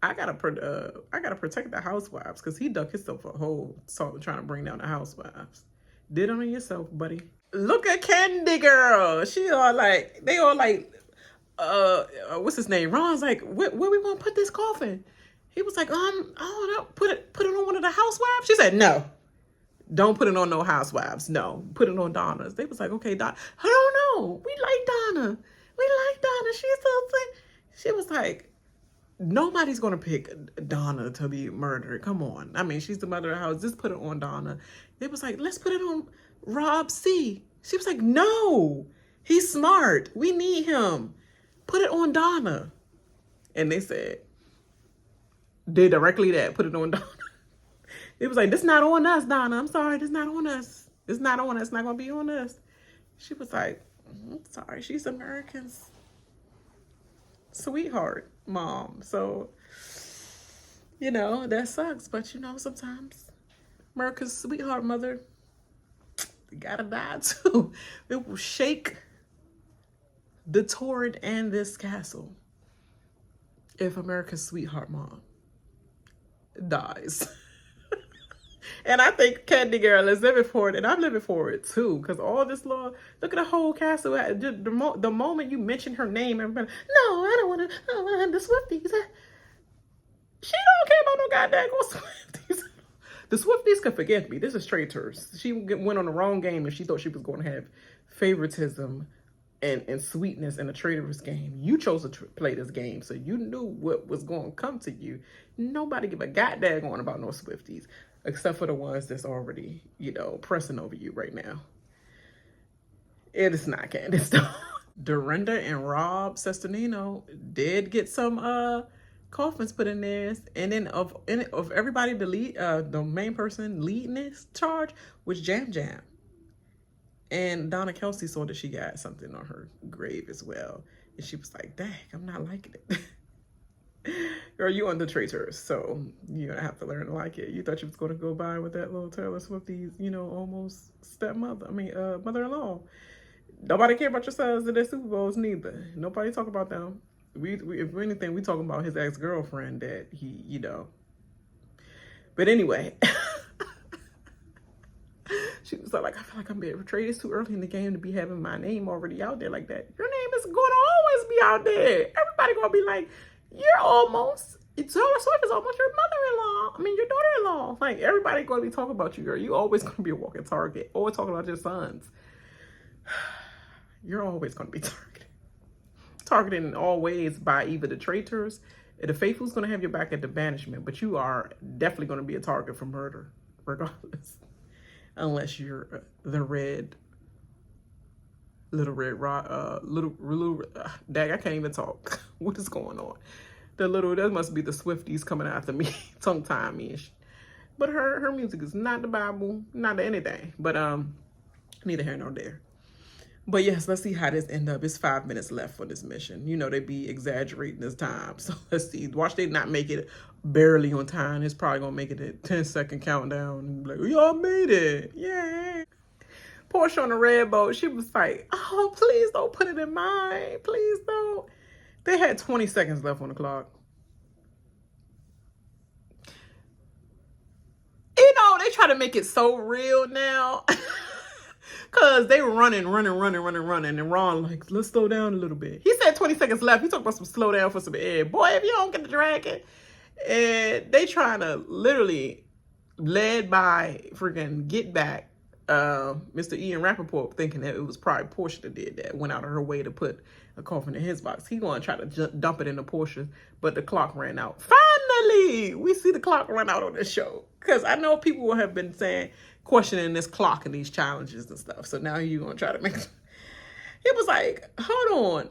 I gotta protect the housewives, because he dug himself a hole trying to bring down the housewives. Did it on yourself, buddy. Look at Candy Girl. They all like, what's his name? Ron's like, where we want to put this coffin? He was like, I don't know, put it on one of the housewives. She said, no, don't put it on no housewives. No, put it on Donna's. They was like, okay, Donna. I don't know. We like Donna. She's so sweet. She was like, nobody's going to pick Donna to be murdered. Come on. I mean, she's the mother of the house. Just put it on Donna. They was like, let's put it on Rob C. She was like, no. He's smart. We need him. Put it on Donna. And they said, did directly that, put it on Donna. It was like, this not on us, Donna. I'm sorry, this not on us. It's not on us. It's not going to be on us. She was like, I'm sorry, she's America's sweetheart mom. So, you know, that sucks. But, you know, sometimes America's sweetheart mother gotta die too. It will shake the torrent and this castle if America's sweetheart mom dies. And I think Candy Girl is living for it, and I'm living for it too, because all this law, look at the whole castle. The moment you mention her name, everybody, no, I don't want to, the Swifties. She don't care about no goddamn Swifties. The Swifties could forgive me. This is Traitors. She went on the wrong game and she thought she was going to have favoritism and sweetness in a Traitors game. You chose to play this game, so you knew what was going to come to you. Nobody give a goddamn on about no Swifties, except for the ones that's already, you know, pressing over you right now. It is not Candiace though. Dorinda and Rob Cesternino did get some coffins put in theirs, and then of everybody, the main person leading this charge was Jam Jam. And Donna Kelcie saw that she got something on her grave as well. And she was like, dang, I'm not liking it. Girl, you on the Traitors, so you're gonna have to learn to like it. You thought you was gonna go by with that little Taylor Swifties, you know, almost mother-in-law. Nobody care about your sons in their Super Bowls neither. Nobody talk about them. We if anything, we talking about his ex-girlfriend that he, you know. But anyway, she was like, I feel like I'm being betrayed. It's too early in the game to be having my name already out there like that. Your name is going to always be out there. Everybody going to be like, Taylor Swift is almost your mother-in-law. I mean, your daughter-in-law. Like, everybody going to be talking about you, girl. You always going to be a walking target. Always talking about your sons. You're always going to be targeted in all ways by either the Traitors. The Faithful's going to have your back at the banishment, but you are definitely going to be a target for murder, regardless. Unless you're the dang, I can't even talk. What is going on? That must be the Swifties coming after me, tongue-tying me-ish. But her music is not the Bible, not anything. But neither here nor there. But yes, let's see how this end up. It's 5 minutes left for this mission. You know, they be exaggerating this time. So let's see. Watch they not make it barely on time. It's probably going to make it a 10-second countdown. Like, y'all made it. Yay. Porsha on the red boat, she was like, oh, please don't put it in mine. Please don't. They had 20 seconds left on the clock. You know, they try to make it so real now. Because they were running. And Ron like, let's slow down a little bit. He said 20 seconds left. He talked about some slow down for some air. Boy, if you don't get the dragon. And they trying to literally, led by freaking Get Back, Mr. Ian Rapaport, thinking that it was probably Porsha that did that. Went out of her way to put a coffin in his box. He going to try to dump it into Porsha, but the clock ran out. Finally, we see the clock run out on this show. Because I know people have been questioning this clock and these challenges and stuff. So now you're going to try to make... It was like, hold on.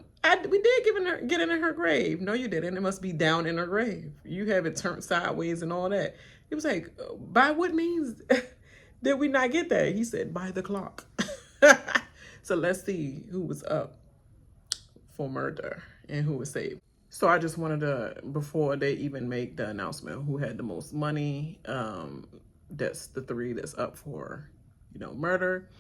We did get in her grave. No, you didn't. It must be down in her grave. You have it turned sideways and all that. It was like, by what means did we not get that? He said, by the clock. So let's see who was up for murder and who was saved. So I just wanted to, before they even make the announcement who had the most money, that's the 3 that's up for, you know, murder.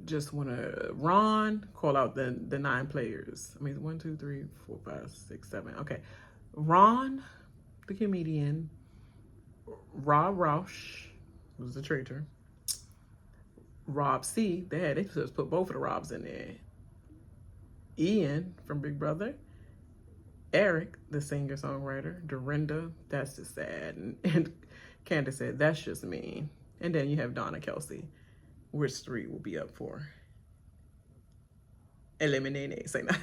Just want to, Ron, call out the 9 players. I mean, 1, 2, 3, 4, 5, 6, 7. Okay. Ron, the comedian. Rausch, who's the traitor. Rob C. They just put both of the Robs in there. Ian from Big Brother. Eric, the singer-songwriter. Dorinda, that's just sad. And Candiace said, that's just mean. And then you have Donna Kelcie, which 3 will be up for eliminate. Say that.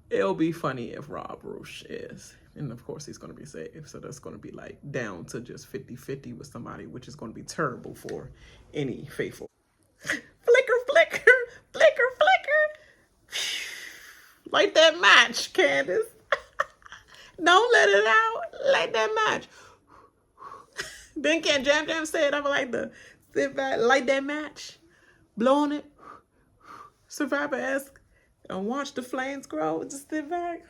It'll be funny if Rob Rausch is. And of course, he's going to be saved. So that's going to be like down to just 50-50 with somebody, which is going to be terrible for any faithful. Flicker, flicker, flicker, flicker. Light that match, Candiace. Don't let it out. Light that match. Then can't Jam say it? I would like to sit back, light that match, blow on it, Survivor-esque, and watch the flames grow. Just sit back.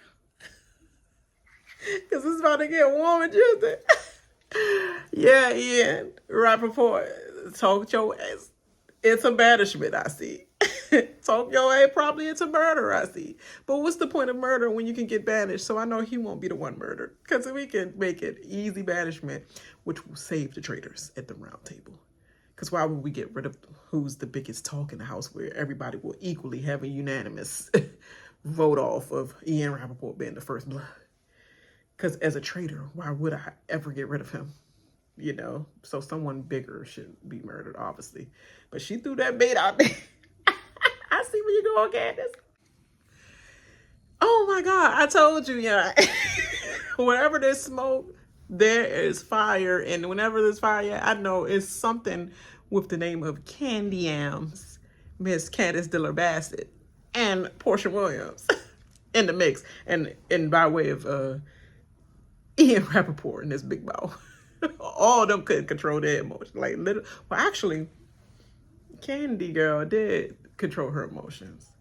Because it's about to get warm and juicy. Yeah, Ian. Rapaport. Talk your ass. It's a banishment, I see. Talk your ass probably it's a murder, I see. But what's the point of murder when you can get banished? So I know he won't be the one murdered. Because we can make it easy banishment, which will save the traitors at the round table. Because why would we get rid of who's the biggest talk in the house where everybody will equally have a unanimous vote off of Ian Rapaport being the first blood? Because as a traitor, why would I ever get rid of him? You know, so someone bigger should be murdered, obviously. But she threw that bait out there. I see where you're going, Candiace. Oh my God, I told you, yeah. Whenever there's smoke, there is fire. And whenever there's fire, I know it's something with the name of Candiace, Miss Candiace Dillard-Bassett, and Porsha Williams in the mix. And by way of Ian Rapaport and this big mouth. All of them couldn't control their emotions. Like, well, actually, Candy Girl did control her emotions.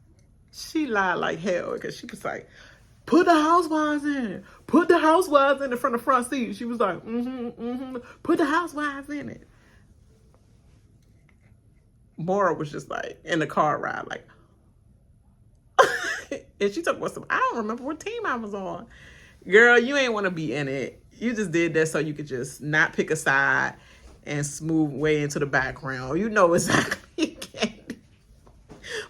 She lied like hell because she was like, put the housewives in. Put the housewives in the front seat. She was like, put the housewives in it. Maura was just like, in the car ride, like, and she talked about some, I don't remember what team I was on. Girl, you ain't want to be in it. You just did that so you could just not pick a side and smooth way into the background. You know exactly.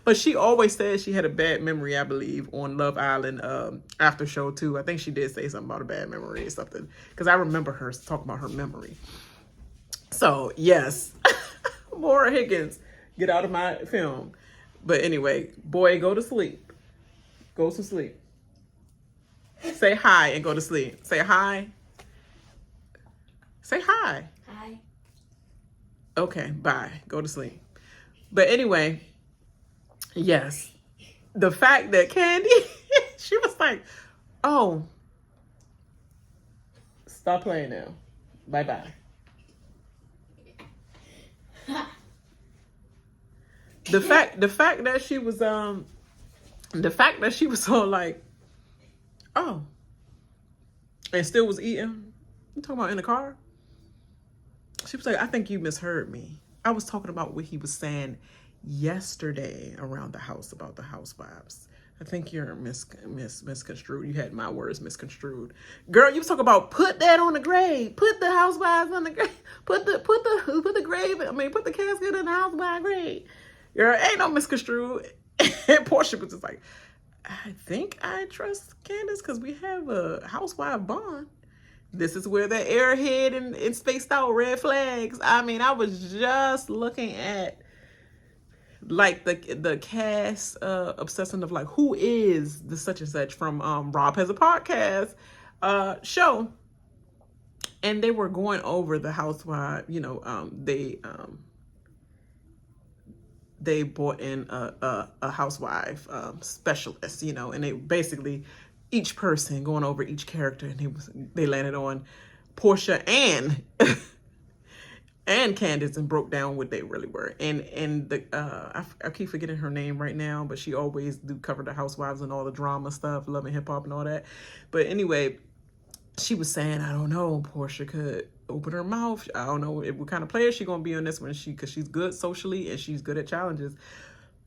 But she always said she had a bad memory, I believe, on Love Island after show too. I think she did say something about a bad memory or something. Because I remember her talking about her memory. So, yes. Maura Higgins, get out of my film. But anyway, boy, go to sleep. Go to sleep. Say hi and go to sleep. Say hi. Say hi. Hi. Okay, bye. Go to sleep. But anyway, yes. The fact that Candy, she was like, oh, stop playing now. Bye-bye. The fact that she was so like, oh, and still was eating. You talking about in the car? She was like, I think you misheard me. I was talking about what he was saying yesterday around the house about the housewives. I think you're misconstrued. You had my words misconstrued. Girl, you was talking about put that on the grave. Put the housewives on the grave. Put the grave. I mean, put the casket in the housewife grave. Girl, ain't no misconstrued. And Porsha was just like, I think I trust Candiace because we have a housewife bond. This is where the airhead and spaced out red flags. I mean, I was just looking at like the cast obsession of like who is the such and such from Rob Has a Podcast show. And they were going over the housewife, you know, they brought in a housewife specialist, you know, and they basically each person going over each character, and they landed on Porsha and Candiace and broke down what they really were. And the I keep forgetting her name right now, but she always do cover the housewives and all the drama stuff, Love and Hip Hop and all that. But anyway, she was saying, I don't know, Porsha could open her mouth. I don't know what kind of player she gonna be on this one. Because she's good socially and she's good at challenges.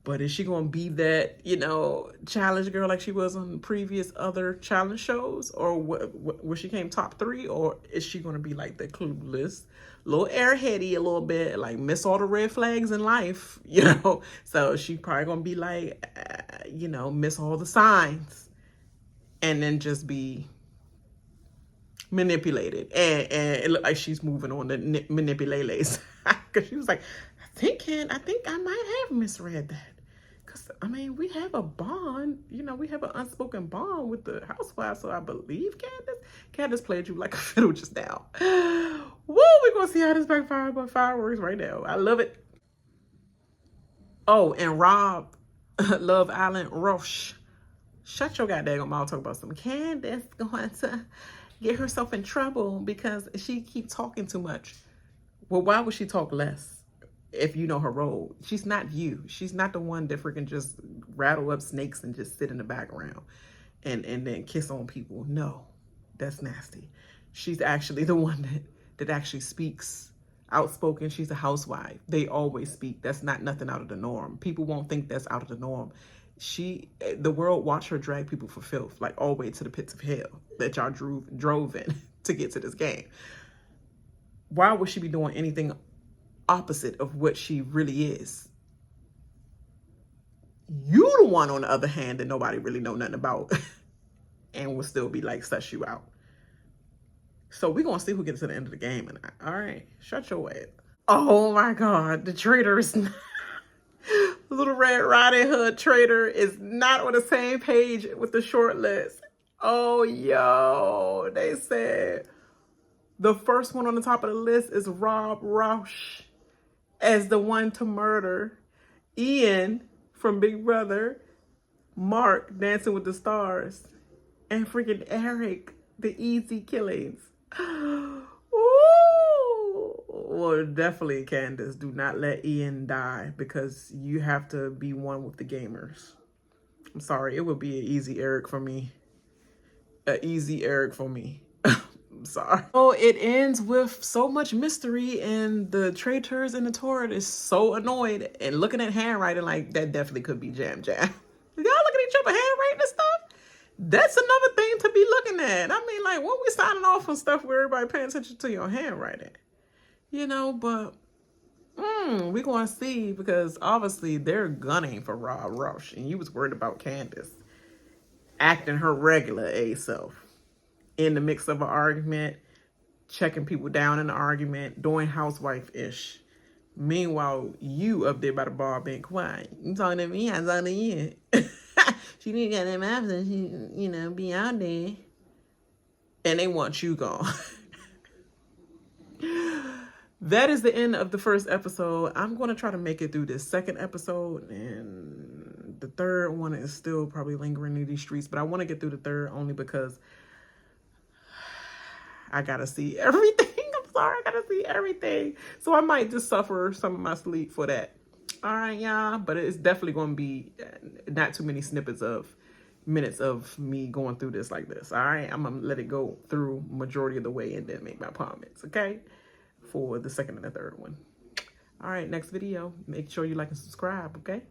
But is she gonna be that, you know, challenge girl like she was on previous other challenge shows, or where she came top 3, or is she gonna be like the clueless, little airheady a little bit, like miss all the red flags in life, you know? So she probably gonna be like, you know, miss all the signs, and then just be manipulated, and it looked like she's moving on the manipulates because she was like, I think I might have misread that, because I mean we have a bond, you know, we have an unspoken bond with the housewives, so I believe Candiace played you like a fiddle just now. Woo, we're gonna see how this backfires by fireworks right now. I love it. Oh, and Rob Love Island Rausch Shut your goddamn mouth. Talk about some Candiace going to get herself in trouble because she keep talking too much. Well, why would she talk less if you know her role? She's not you. She's not the one that freaking just rattle up snakes and just sit in the background and then kiss on people. No, that's nasty. She's actually the one that actually speaks. Outspoken. She's a housewife. They always speak. That's not nothing out of the norm. People won't think that's out of the norm. The world watched her drag people for filth, like all the way to the pits of hell that y'all drove in to get to this game. Why would she be doing anything opposite of what she really is? You the one, on the other hand, that nobody really know nothing about and will still be like, suss you out. So we're going to see who gets to the end of the game. And all right, shut your ass. Oh my God, the Traitors. Little Red Riding Hood traitor is not on the same page with the short list. Oh, yo, they said the first one on the top of the list is Rausch as the one to murder. Ian from Big Brother, Mark, Dancing with the Stars, and freaking Eric, the Easy Killings. Ooh. Well, definitely, Candiace, do not let Ian die because you have to be one with the gamers. I'm sorry, it would be an easy Eric for me. An easy Eric for me. I'm sorry. Oh, it ends with so much mystery, and the Traitors and the Torrid is so annoyed and looking at handwriting like that definitely could be Jam Jam. Y'all look at each other handwriting and stuff? That's another thing to be looking at. I mean, like, when we signing off on stuff where everybody paying attention to your handwriting, you know, but we're going to see because obviously they're gunning for Rausch, and you was worried about Candiace acting her regular A self in the mix of an argument, checking people down in the argument, doing housewife-ish. Meanwhile, you up there by the bar being quiet. You talking to me, I'm talking to you. She didn't get them after she, you know, be out there. And they want you gone. That is the end of the first episode. I'm going to try to make it through this second episode. And the third one is still probably lingering in these streets. But I want to get through the third only because I got to see everything. I'm sorry, I got to see everything. So I might just suffer some of my sleep for that. All right, y'all, but it's definitely going to be not too many snippets of minutes of me going through this like this. All right, I'm going to let it go through majority of the way and then make my comments, okay, for the second and the third one. All right, next video, make sure you like and subscribe, okay?